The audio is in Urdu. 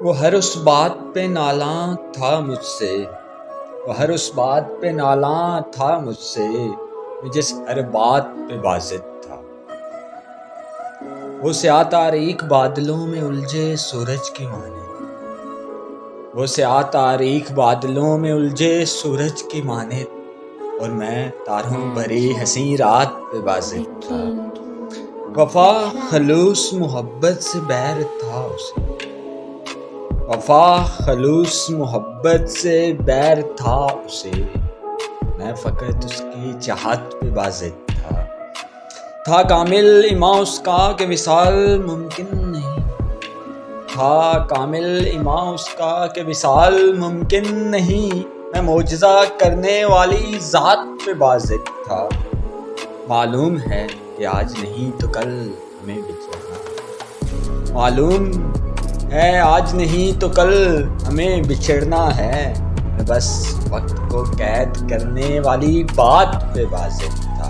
وہ ہر اس بات پہ نالاں تھا مجھ سے، وہ ہر اس بات پہ نالاں تھا مجھ سے، میں جس ہر بات پہ بازد تھا۔ وہ سیاہ تاریک بادلوں میں الجھے سورج کی مانند، وہ سیاہ تاریک بادلوں میں الجھے سورج کی مانند، اور میں تاروں بھری حسین رات پہ بازد تھا۔ وفا خلوص محبت سے بیر تھا اسے، وفا خلوص محبت سے بیر تھا اسے، میں فقط اس کی چاہت پہ بازد تھا کامل ایماں اس کا کہ وصال ممکن نہیں، تھا کامل ایماں اس کا کہ وصال ممکن نہیں، میں معجزہ کرنے والی ذات پہ بازد تھا۔ معلوم ہے کہ آج نہیں تو کل ہمیں بچھڑنا، معلوم ہے آج نہیں تو کل ہمیں بچھڑنا ہے، میں بس وقت کو قید کرنے والی بات پہ بازد تھا۔